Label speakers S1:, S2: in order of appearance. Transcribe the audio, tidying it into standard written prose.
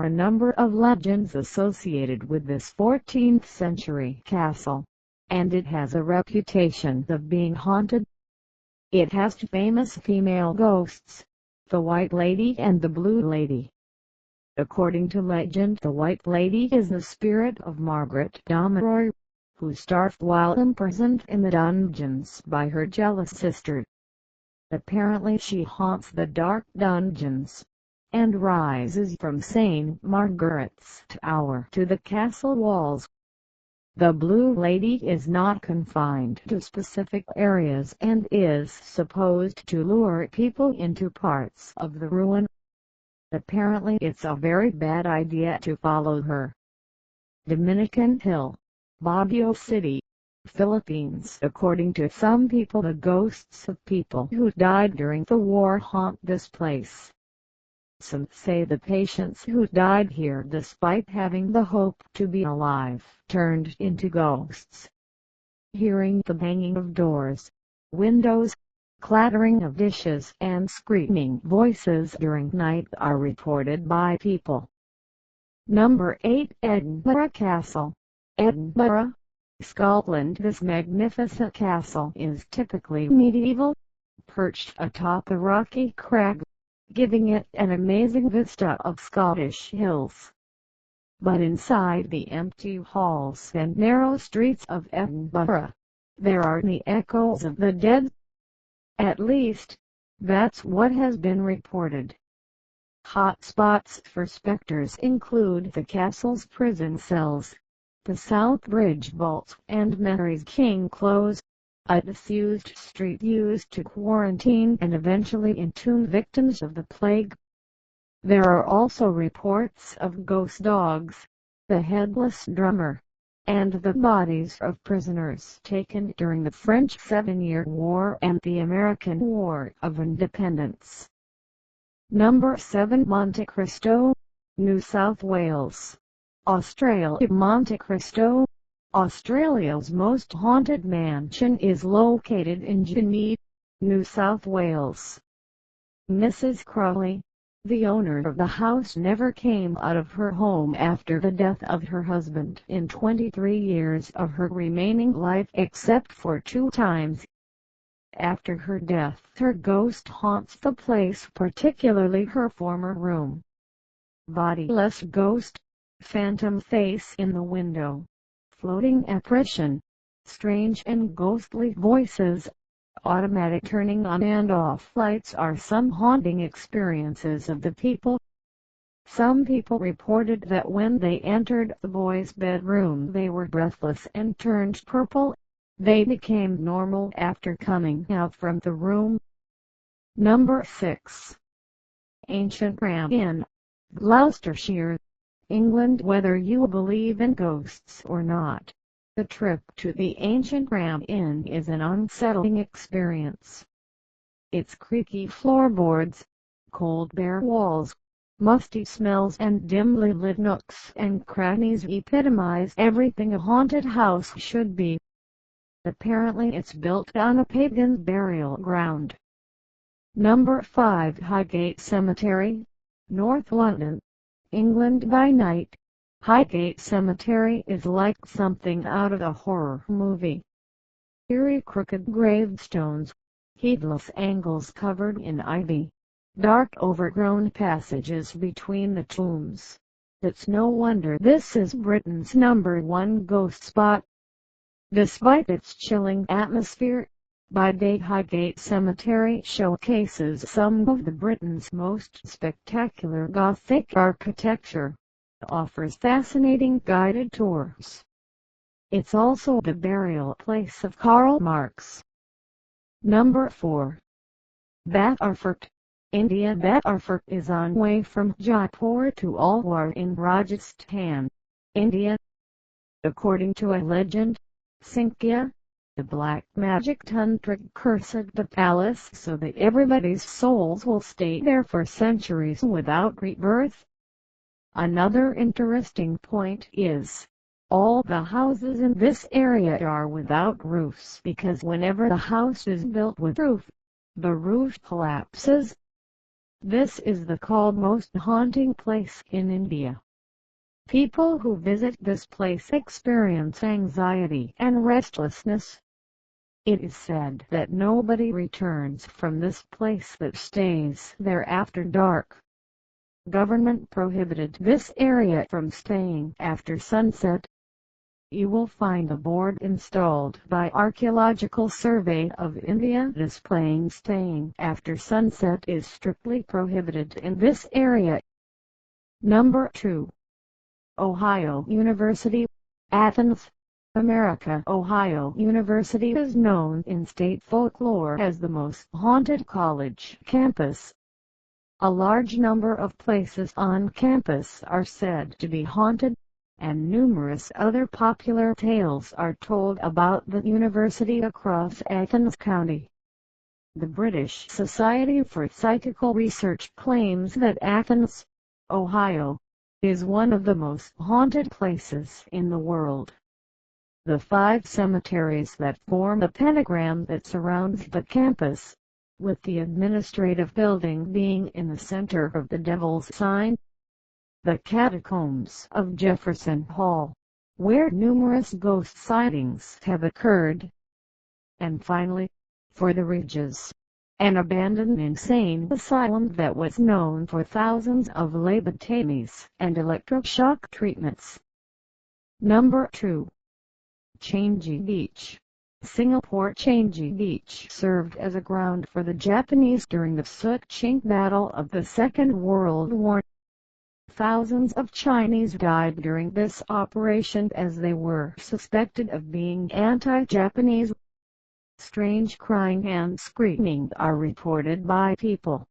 S1: a number of legends associated with this 14th century castle, and it has a reputation of being haunted. It has two famous female ghosts, the White Lady and the Blue Lady. According to legend, the White Lady is the spirit of Margaret Pomeroy, who starved while imprisoned in the dungeons by her jealous sister. Apparently she haunts the dark dungeons, and rises from St. Margaret's Tower to the castle walls. The Blue Lady is not confined to specific areas and is supposed to lure people into parts of the ruin. Apparently it's a very bad idea to follow her. Dominican Hill, Baguio City, Philippines. According to some people, the ghosts of people who died during the war haunt this place. Some say the patients who died here despite having the hope to be alive turned into ghosts. Hearing the banging of doors, windows, clattering of dishes and screaming voices during night are reported by people. Number 8. Edinburgh Castle, Edinburgh, Scotland. This magnificent castle is typically medieval, perched atop a rocky crag, giving it an amazing vista of Scottish hills. But inside the empty halls and narrow streets of Edinburgh, there are the echoes of the dead. At least, that's what has been reported. Hot spots for specters include the castle's prison cells, the South Bridge vaults and Mary's King Close, a disused street used to quarantine and eventually entomb victims of the plague. There are also reports of ghost dogs, the headless drummer, and the bodies of prisoners taken during the French Seven-Year War and the American War of Independence. Number 7. Monte Cristo, New South Wales, Australia. Monte Cristo, Australia's most haunted mansion, is located in Changi, New South Wales. Mrs. Crowley, the owner of the house, never came out of her home after the death of her husband in 23 years of her remaining life, except for 2 times. After her death, her ghost haunts the place, particularly her former room. Bodiless ghost, phantom face in the window, floating apparition, strange and ghostly voices, automatic turning on and off lights are some haunting experiences of the people. Some people reported that when they entered the boys' bedroom they were breathless and turned purple. They became normal after coming out from the room. Number 6. Ancient Ram Inn, Gloucestershire, England. Whether you believe in ghosts or not, the trip to the ancient Ram Inn is an unsettling experience. Its creaky floorboards, cold bare walls, musty smells and dimly lit nooks and crannies epitomize everything a haunted house should be. Apparently it's built on a pagan burial ground. Number 5. Highgate Cemetery, North London, England. By night, Highgate Cemetery is like something out of a horror movie. Eerie crooked gravestones, heedless angles covered in ivy, dark overgrown passages between the tombs. It's no wonder this is Britain's number 1 ghost spot. Despite its chilling atmosphere, by day Highgate Cemetery showcases some of Britain's most spectacular Gothic architecture, offers fascinating guided tours. It's also the burial place of Karl Marx. Number 4. Bhangarh Fort, India. Bhangarh Fort is on way from Jaipur to Alwar in Rajasthan, India. According to a legend, Sinkia, the black magic tantric, cursed the palace so that everybody's souls will stay there for centuries without rebirth. Another interesting point is, all the houses in this area are without roofs because whenever the house is built with roof, the roof collapses. This is the called most haunting place in India. People who visit this place experience anxiety and restlessness. It is said that nobody returns from this place that stays there after dark. Government prohibited this area from staying after sunset. You will find a board installed by Archaeological Survey of India displaying staying after sunset is strictly prohibited in this area. Number 2. Ohio University, Athens, America. Ohio University is known in state folklore as the most haunted college campus. A large number of places on campus are said to be haunted, and numerous other popular tales are told about the university across Athens County. The British Society for Psychical Research claims that Athens, Ohio, is one of the most haunted places in the world. The 5 cemeteries that form the pentagram that surrounds the campus, with the administrative building being in the center of the Devil's Sign. The catacombs of Jefferson Hall, where numerous ghost sightings have occurred. And finally, for the Ridges, an abandoned insane asylum that was known for thousands of lobotomies and electroshock treatments. Number 2. Changi Beach, Singapore. Changi Beach served as a ground for the Japanese during the Suit-Ching Battle of the Second World War. Thousands of Chinese died during this operation as they were suspected of being anti-Japanese. Strange crying and screaming are reported by people